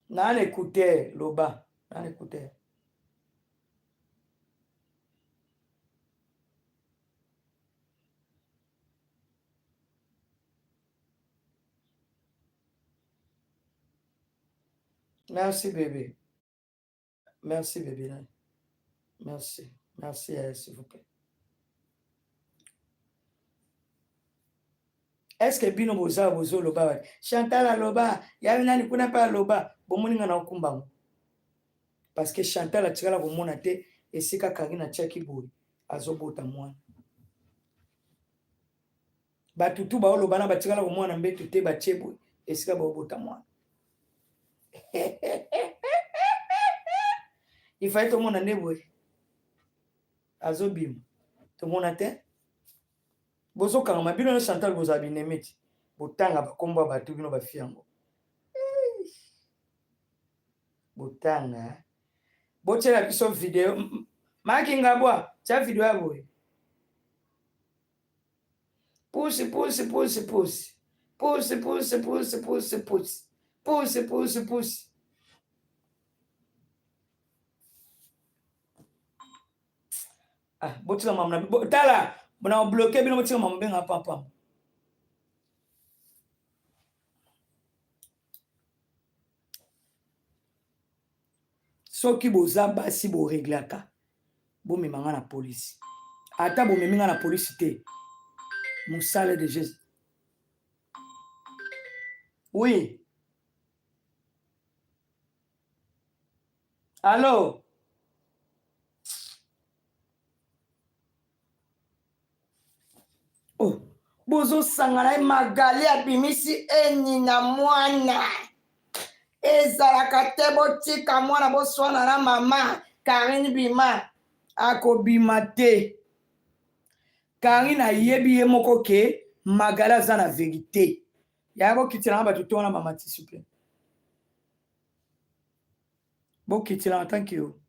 N'en écoutait, Loba. N'en écoutait. Merci, bébé. Merci, bébé. Merci. Merci, s'il vous plaît. Est-ce que bino boza bozo loba? Chantal a loba. Yavina ni kuna pa loba. Bomoninga na okumbango. Parce que Chantal a tiré la bomona te. Et c'est ka Karina tchaki boui. Azobota mwana. Batutu ba loba na ba tiré la bomona mbetu te ba tcheboui. Et c'est ka ba obota mwana. Il fallait tout le monde en éboué. Azobim. Tout le monde a te. Bozo kangama bino no Chantal bozo abinemeti. Botanga ba kombo batu bino ba fiango. Botanga. Boche la biso vidéo. Maki ngabwa. Tia vidéo ya boy. Pousse, pousse, pousse, pousse. Pousse, pousse, pousse, pousse, pousse. Pousse, pousse, pousse. Ah, boche la mamna. Tala. Bona bloqué bino boche la mamna benga papa. Soki boza basi bo reglaka. Bo memanga na police. Ata bo meminga na police te. Moussale de Jésus. Oui. Allô? Oh. Bozo sangana magali abimisi eni na mwana. Ezalaka te botika mwana boswana na mama. Karine bima. Ako bima te. Karine ayebi ye moko ke magali aza na vérité. Yabo kitila ba tuto na mama s'il vous plaît. Bo kitila thank you.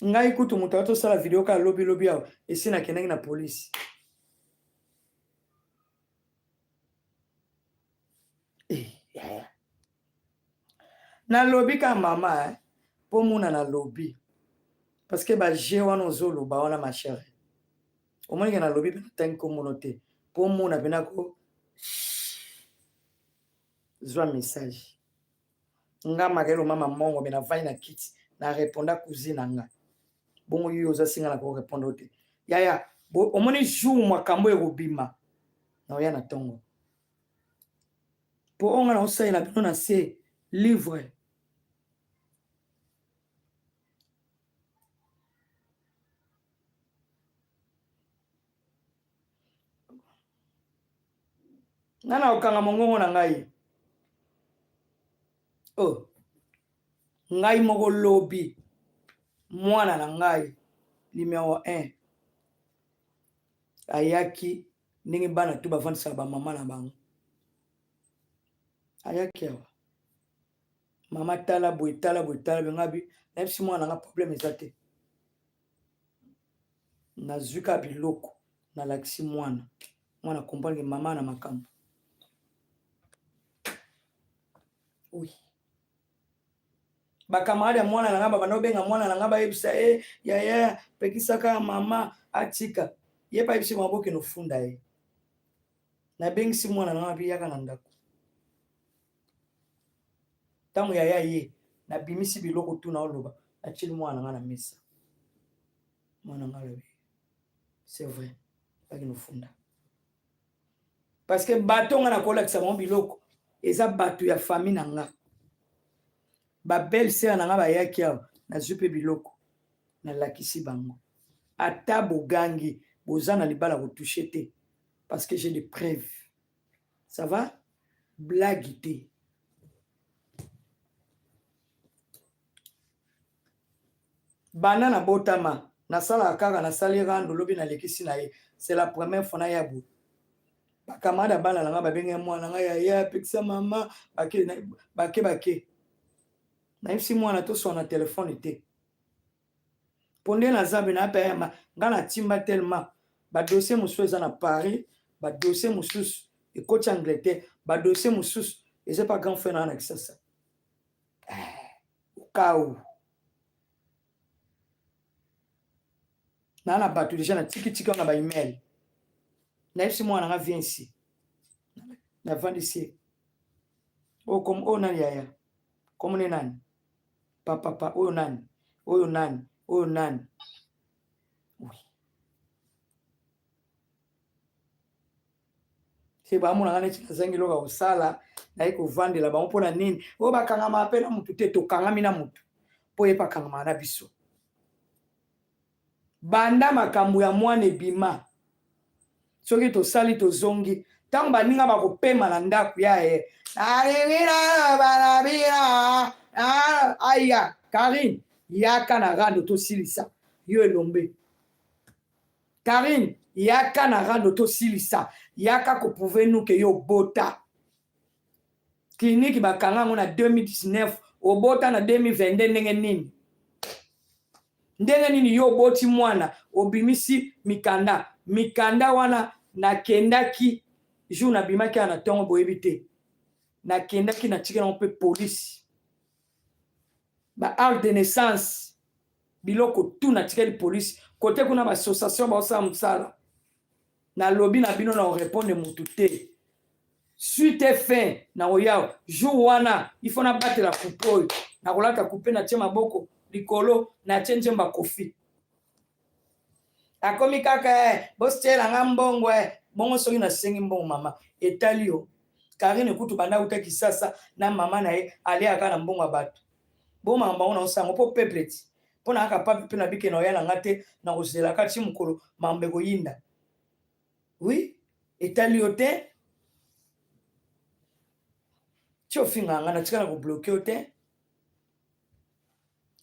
Ngai kutu mutu ato sala video ka lobi awo esi na kenengi na police. Na lobi ka mama po muna na lobi parce que ba je wana ozolo ba wana ma chère. Au moins na lobi pe tangi ko monote po muna bena ko zwa message. Nga magelo mama mongo bena vai na kiti na répondre cousine nga. Bongo yo za singa na ko répondre te. Yaya bo omoni jour makambo ekobima. Na oya na tongo. Po onga na osai na bino na se livre. Nana okanga mongongo na ngai. Oh. Ngai moko lobi. Mwana na ngai. Numéro 1. Ayaki. Ningi bana tu bavandisa ba mama na bango. Ayaki awa. Mama tala boy ngabi. Nefsi mwana nga problème ezate. Na zuka biloko. Na lakisi mwana. Mwana comprendre mama na makambo. Oui. Bakamarade mwana na nga baba benga mwana na nga ba yebisa yaya pekisaka mama atika. Yepa yebisi maboke no funda ye. Na bengisi mwana na nga biyaka na ndako. Tango yaya ye na bimisi biloko tu na oloba achili mwana nga na mesa. Mwana nga lobi. C'est vrai. Baki no funda. Parce que bato nga na kola kisa mo biloko eza bato ya famille na nga. Ba belle sœur na nga ba yaki awa na zupe biloko na lakisi bango. Ata bogangi boza na libala ko toucher te parce que j'ai des preuves. Ça va? Blague te. Bana na botama na sala kaka na sali rando lobi na lekisi na ye. C'est la première fois na yabu. Bakamada bana na nga ba benga mwana nga ya pekisa mama bake. Na yipsi mwana to so na téléphone te. Ponde na zabe na pa nga na timba tellement ba dossier mususu eza na Paris, ba dossier mususu et coach Angleterre ba dossier mususu eza pas grand frère na kisasa au cas où na bato déjà na tiki na ba email na ipsi mwana nga vient ici na vandi ici o comme o nani yaya comme ne nani papa oyo nani oyo nani oyo nani oui c'est ba mona nga neti nazangi loka osala na ko vandela ba mpona nini o bakanga ma pe na mutu te to kanga mina mutu po ye pakanga ma na biso banda makambo ya mwana ebima soki tosali tozongi ntango baninga bakopema na ndako ya ye aya Karine yaka na rando tosilisa yo elombe Karine yaka na rando tosilisa yaka koprouve nuke yo bota kliniki bakanga ngo na 2019 obota na 2022 ndenge nini ndenge nini yo boti mwana obimisi mikanda wana nakendaki jour na bimaki na tongo boyebi te nakendaki na tika na mpe police ba acte de naissance biloko tout na tika li police côté kuna ba association ba osala msala na lobby na bino na répondre mutu te suite fin na oya jour wana il faut na battre la coupe na kolata coupe na tia maboko likolo na chenje mba kofi akomi kaka bostela nga mbongo bongo soki na sengi mbongo mama etalio Karine kutu banda uta kisasa na mama na ye ali aka na mbongo bato bo mama ona osango po pepleti pona aka papi pe na bike na oyala ngate na kozela kati mukolo mambe koyinda oui etalio te chofinga nga na tika na ko bloquer te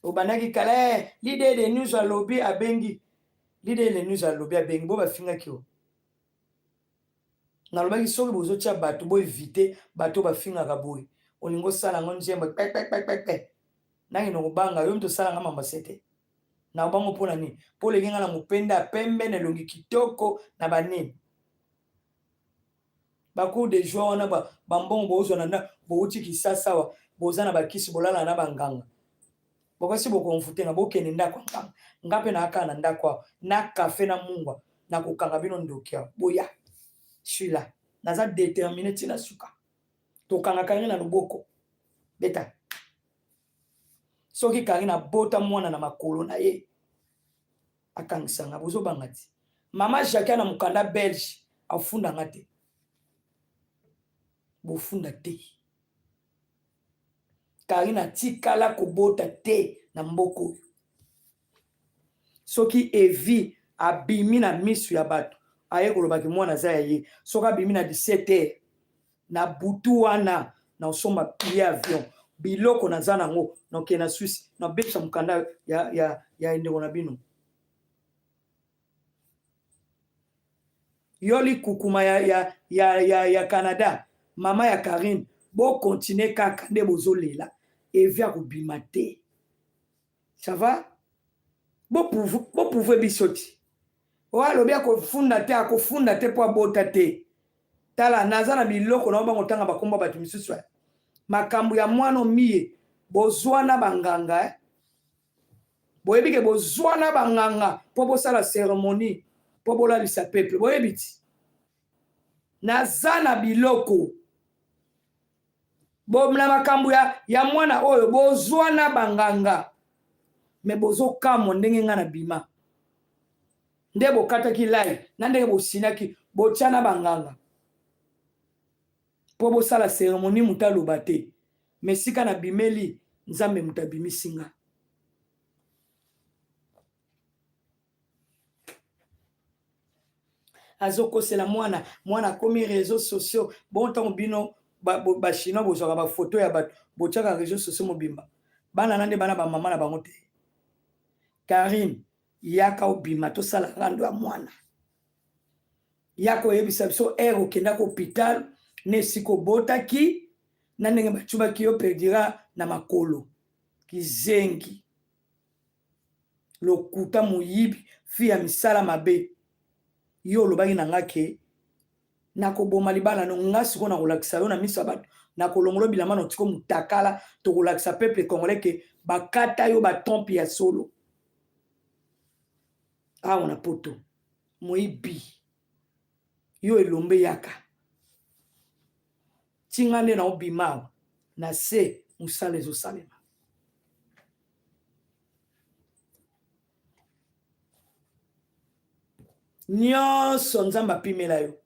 obanaki kala l'idée de nous à lobby abengi l'idée de nous à lobby abengi bo bafinga ki o na lobaki soki bozo tia bato bo éviter bato bafinga ka boy olingo sala ngo nzemba pe nangi no banga yo mto sala nga mama sete na bango pona ni po le ngenga na mupenda pembe na longi kitoko na banini baku de joie na ba mbongo bozo na bo uti kisasa wa boza na bakisi bolala na banganga bokasi bokonfute na bokende ndako nganga ngape na aka na ndako na café na mungwa na kokanga bino ndokia boya suis-là naza déterminé tina suka tokanga kangi na loboko beta soki kangi na bota mwana na makolo na ye akangisanga bozo bangati mama Jacques na mukanda belge afunda ngate bofunda te kangi na tikala kobota te na mboko soki evi abimi na misu ya bato aye kolobaki mwana za ya ye soki abimi na 17h na butu wana na osomba pili avion biloko naza nango na okende na Suisse na bebisa mukanda ya ndeko na bino yoli kukuma ya Canada mama ya Karine bo continue kaka nde bozolela evi akobima te ça va bo pouvoir bisoti alobi akofunda te po abota te tala naza na biloko na bango tanga bakomba bato misusu makambo ya mwana miye bozwana banganga boyebi ke bozwana banganga po bosala cérémonie po bolalisa peuple boyebi ti naza na biloko na makambo ya mwana oyo bozwana banganga me bozokamwa ndenge nga na bima nde bokataki live na ndenge bosinaki botiana banganga po bosala cérémonie muta loba te mesika na bimeli nzambe muta bimisinga azokosela mwana komi réseaux sociaux bon ntango bino bachinois bozwaka bafoto ya bato botiaka réseaux sociaux mobimba bana nande bana bamama na bango te Karine yaka obima tosala rando ya mwana yaka oyebisa biso ere okendaka hôpital na esika obotaki na ndenge bacubaki yo perdira na makolo kizengi lokuta moyibi fi ya misala mabe yo olobaki na nga ke na koboma libala no ngasi ko na kolakisa yo na miso ya bato na kolongolo bilamba no tiko mutakala to kolakisa peuple congolais ke bakata yo batrompe ya solo awa na poto moyibi yo elombe yaka tinga nde na obima awa na se mosala ezosalema nyonso nzambe apimela yo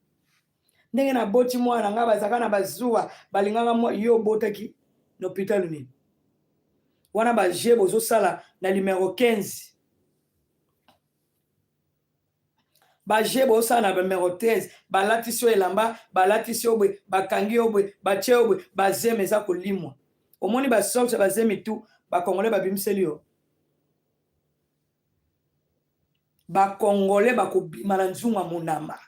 ndenge na boti mwana nga bazaka na bazuwa balinganga yo botaki na hôpital nini wana baje bozosala na numéro 15 baje bozosala na numéro 13 balatisi yo elamba balatisi yo bwe bakangi yo bwe batie yo bwe bazeme eza kolimwa omoni basorge bazeme tu bakongole babimiseli yo bakongole bakobima na nzunga monama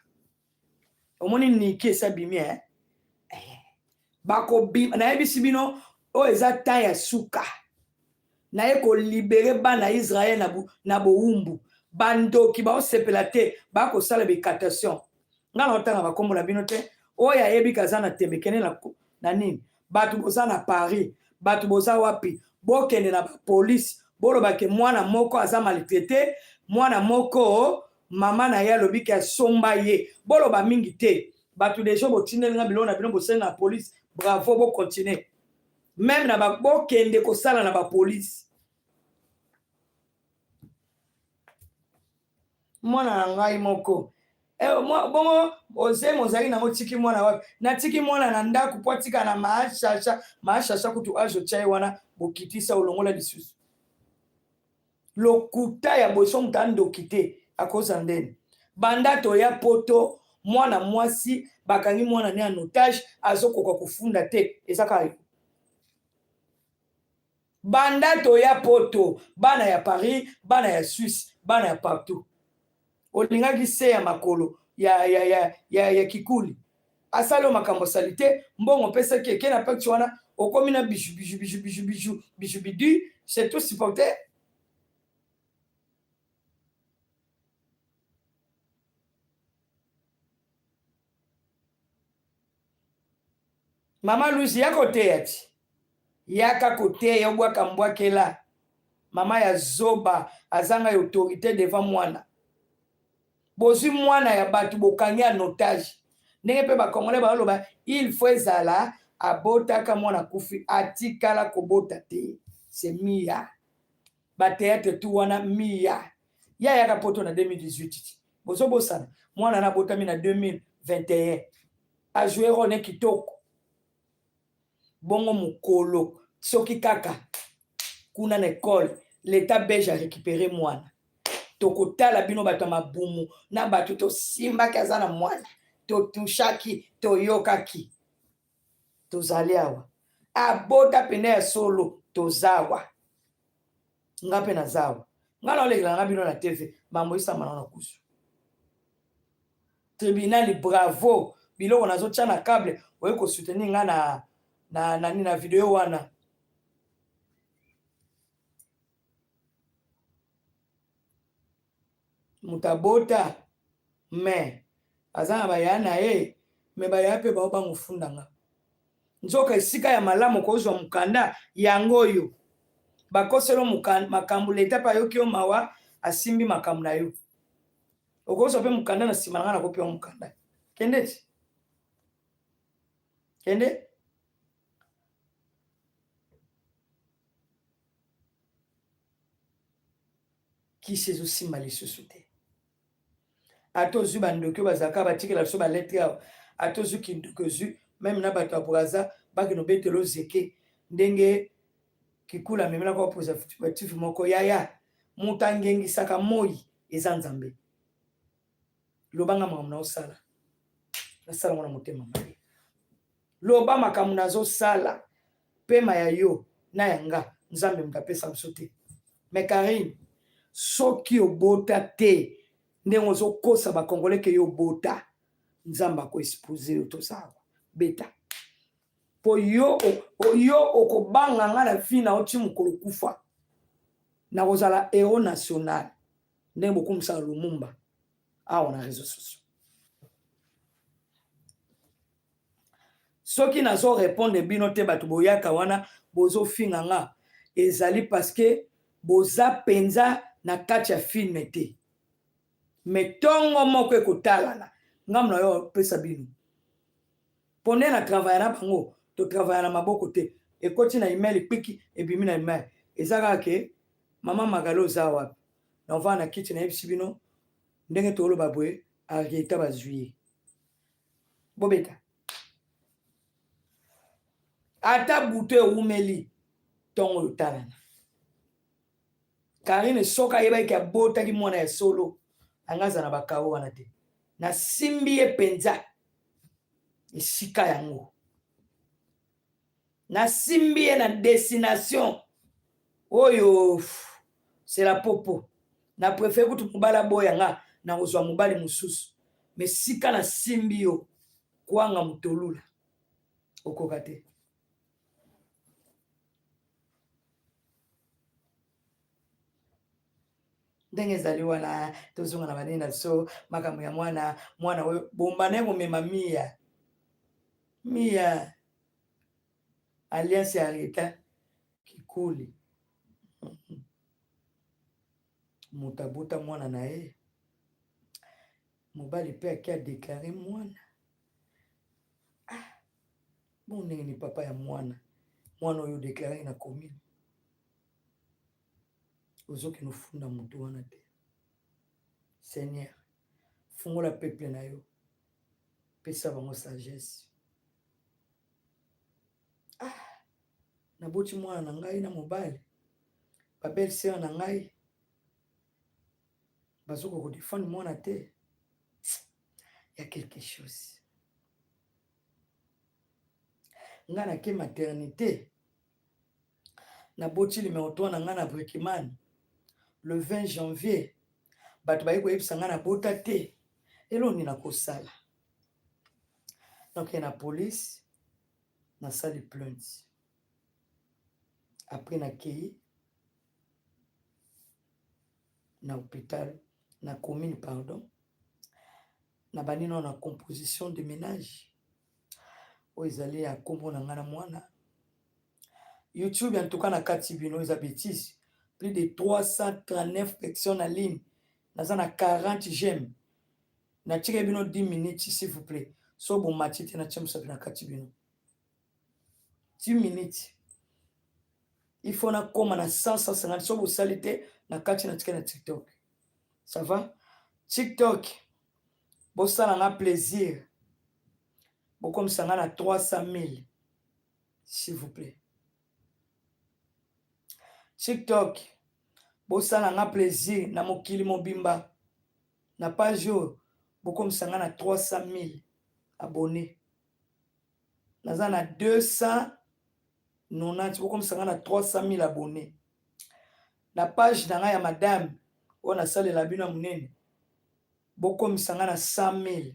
omoni niki esa bimi bakobima nayebisi bino oyo eza temps ya suka naye kolibere bana Israel na bowumbu bandoki baosepela te bakosala bekatation nga na otanga bakombo na bino te oyo ayebi kaza na tembe kende na nini bato boza na Paris bato boza wapi bokende na bapolisi bolobake mwana moko aza maltraité mwana moko mama na ye alobi ke asomba ye boloba mingi te bato deja botindeli nga biloko na bino bosenga na polisi bravo bokontinue même na bokende kosala na bapolisi mwana na ngai moko bongo ozemi ozali nango tiki mwana wapi natiki mwana na ndako po atika na maashasha kutu azotya ye wana bokitisa olongola lisusu lokuta ya boso moto andoki te akoza ndeni banda toya poto mwana mwasi bakangi mwana ne en otage azokoka kofunda te ezaka yo banda toya poto bana ya Paris bana ya Suisse bana ya partout olingaki se ya makolo ya kikuli asali o makambo sali te mbongo pesa keke na pacte wana okomi na bijou bidu c'est tout supporter mama Lucy yako te ati yaka kote ya bwaka mbwakela mama ya zoba azanga ya autorité devant mwana bozwi mwana ya bato bokangi en otage ndenge pe bakongole baloba il faut ezala abotaka mwana kufi atikala kobota te c'est mia bateatre tu wana mia ya yaka poto na 2018 bozo bosana mwana na botami na 2021 ajoué rone kitoko bongo mukolo soki kaka kuna na école l'état belge a récupéré mwana tokotala bino bato mabumu na bato tosimbaki aza na mwana totushaki toyokaki tozali awa abota pene ya solo tozawa nga mpe nazawa nga na olekela nga bino na tv bamboyisama na kusu tribunal bravo biloko nazotya na câble oye kosoutenir nga na video wana mutabota me aza na baya na ye me baya mpe bao bangofunda nga nzoka esika ya malamu kozwa mukanda yango oyo bakoselo makambo leta pa yoki yo mawa asimbi makambo na yo okozwa mpe mukanda na nsima na nga nakopewa mukanda kende ti kende kisi ezosimba lisusu te ata ozwi bandoki oyo bazalaka batikela biso baletre awa ata ozwi kindoki ozwi meme na bato ya braza bakino betela ozeke ndenge kikula amemelaka bapreservatif moko yaya moto angengisaka moi eza nzambe lobanga makambo naosala nasala ngo na motema mabe loba makambo nazosala pema ya yo na yanga nzambe moto apesa biso te me Karine soki obota te ndenge ozokosa bakongole ke yo bota nzambe akoexpose yo tozawa beta po yo okobanga nga na vi na oti mokolo kufa na kozala héros national ndenge bokumisaka Lumumba awa na réseau sociaux soki nazo répondre bino te bato boyaka wana bozo finga nga ezali parce que boza penza na kati ya film te mais tongo moko ekotalana ngambo na yo pesa bino pone na travailler na bango to travailler na maboko te ekoti na email piki ebimi na email ezaka ke mama magalo za wapi na ova na kiti na yebisi bino ndenge toloba boye arieta bazwi bobeta ata buto ewumeli tongo yotalana Karine soka yebaki abotaki mwana ya solo angaza na bakao wana te na simbi ye penza esika yango na simbi ye na destination oyo c'est la popo na préfère kutu mobala boya nga na kozwa mobali mususu mais sika na simbi yo kwanga mutolula okoka te ndenge ezali wana tozonga na banini na so makambo ya mwana oyo bomba naye komema mia alliance ya leta kikuli moto abota mwana na ye mobali mpe aki adeklare mwana bon ndenge ni papa ya mwana oyo deklare na commune ozoki nofunda moto wana te Seigneur fungola peuple na yo pesa bango sagesse naboti mwana na ngai na mobali babelle sœur na ngai bazoka kodefendre mwana te ya quelque chose nga na ke maternité naboti numéro 3 na nga na Brekiman le 20 janvier bato bayi koyebisa nga na bota te eloni na kosala donc na police nasali plainte après nakei na hôpital na commune pardon na banino na composition de ménage oyo ezali ya kombo na nga na mwana YouTube en tout cas na kati bino eza bêtise plus de 339 personnes en ligne naza na 40 j'aime na tika bino 10 minutes s'il vous plaît so bon matite na tchem sapi na kati bino 10 minutes il faut na koma na 150 so bo salite na kati na tika na TikTok ça va TikTok bo sala na plaisir bo comme ça na 300 000 s'il vous plaît TikTok bosala nga plaisir na mokili mobimba na page yo bokomisanga na 300 000 abonnés naza na 290 bokomisanga na 300 000 abonnés na page na nga ya madame oyo nasalela bino ya monene bokomisanga na 100 000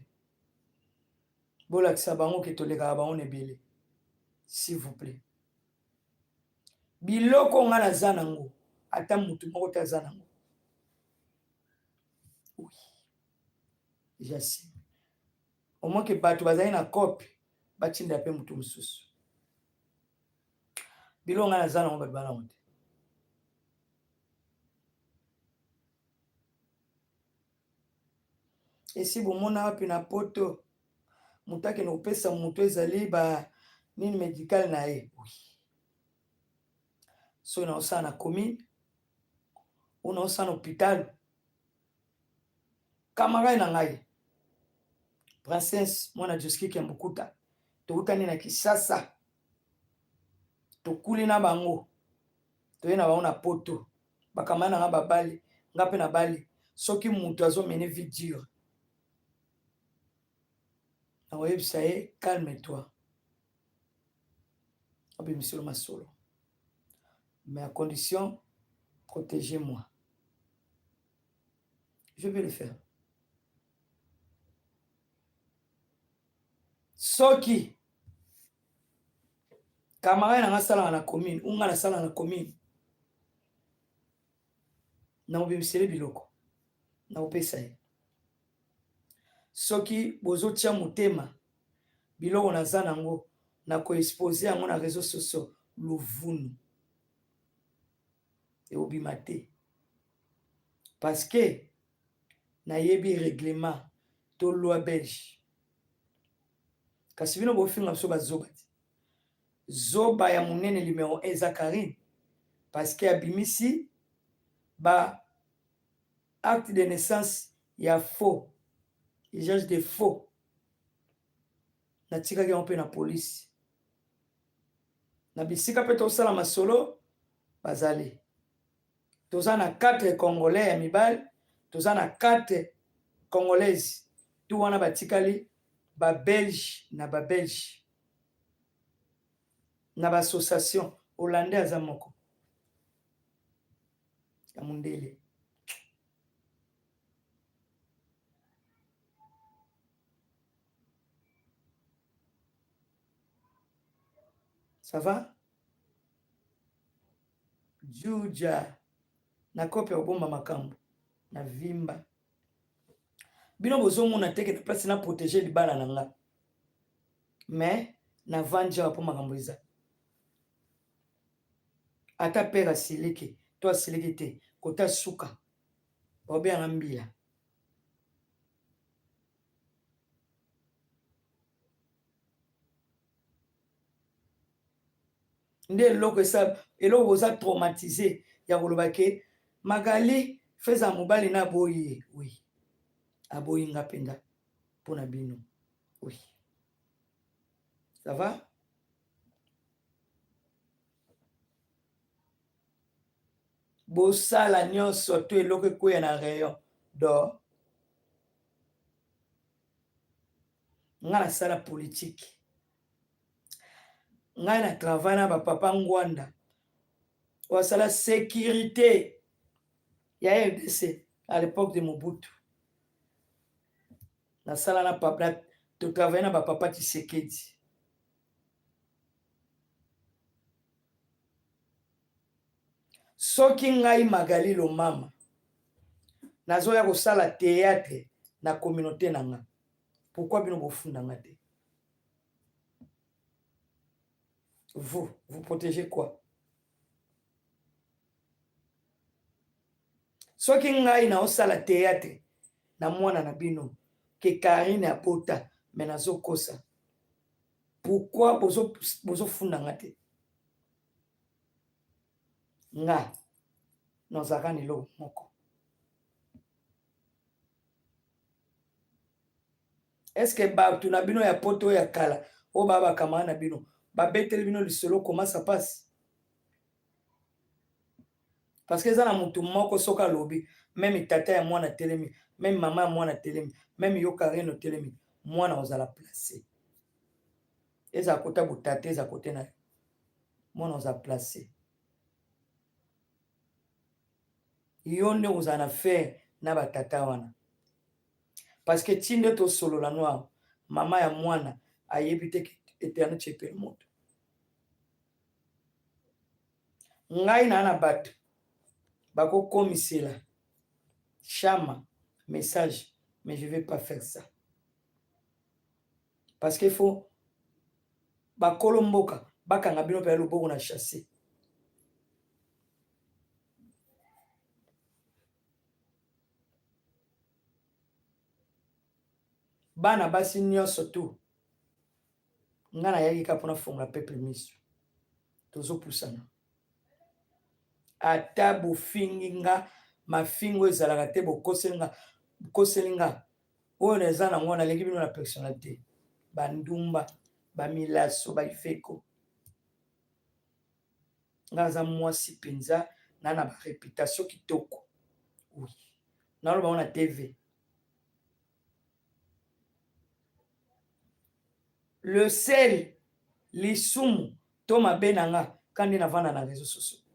bolakisa bango ke tolekaka bango na ebele s'il vous plaît biloko nga naza nango ata mutu moko te aza nango oui j'assume au moins ke bato bazali na kope batinda mpe mutu mosusu biloko nga naza nango bato banango te esi bomona wapi na poto mutu akende kopesa mutu ezali ba nini médical na ye oui so na osala na commune ou na osala na hôpital camarade na ngai princesse mwana Joski Kembukuta tokutani na Kisasa tokuli na bango toye na bango na poto bakamana na nga babali nga mpe na bali soki mutu azomene video na oyebisa ye calme-toi abimiselo masolo mais à condition protégez-moi je vais le faire soki camarade na nga salaka na commune unga na sala na commune na obimisele biloko na opesa ye soki bozotia motema biloko naza nango na koexpose yango na réseau sociaux luvunu eobima te parce que nayebi règlement to loi belge kasi bino bofinga biso bazoba te zoba ya monene numéro 1 eza Karine parce que abimisi ba acte de naissance ya faux usage de faux natikaki yango mpe na polisi na bisika mpe tosala masolo bazali toza na 4 congolais ya mibali toza na 4 congolaises tu wana batikali babelge na baassociation hollandais aza moko ya mundele ça va juja na kope ya kobomba makambo na vimba bino bozomona teke na place na protéger libala na nga mais na vandi awa mpo makambo eza ata pere asiliki to asiliki te kota suka babeyanga mbila nde eloko boza traumatisé ya koloba ke Magali feza mobali na boyi oui aboyi nga mpenza mpona bino oui ça va bosala nyonso to eloko ekoya na rayon do nga nasala politique ngai na travail na bapapa ngwanda wasala sécurité ya RDC à l'époque de Mobutu nasala na papa to travail na bapapa Tshisekedi soki ngai Magali Lomama nazoya kosala théâtre na communauté na nga pourquoi bino bofunda nga te vous protégez quoi soki ngai na osala théâtre na mwana na bino ke Karine abota me nazokosa pourquoi bozofunda nga te nga nozalaka na eloko moko est-ce que bato na bino ya poto ya kala oyo baa bakamara na bino babeteli bino lisolo comment ça passe parce que eza na motu moko soki alobi meme tata ya mwana telemi meme mama ya mwana telemi meme yo Karine telemi mwana ozala placé ezala kota botate eza kote na yo mwana ozala placé yo nde ozala na faire na batata wana parce que tinde tosolola noir mama ya mwana ayebi te eterne chepele moto ngai na bato bakokomisela chama message mais je vais pas faire ça parce qu'il faut bakolo mboka bakanga bino pe loboko na chasser bana basi nyonso tu nga nayaki ka mpona fongola peuple miso tozopusana ata bofingi nga mafingo ezalaka te bokoseli nga oyo naza nango nalingi bino na personnalité bandumba bamilaso baifeko nga aza mwasi mpenza na na bareputation kitoko oui naloba ngo na TV le sel lisumu to mabe na nga kandi navanda na réseaux sociaux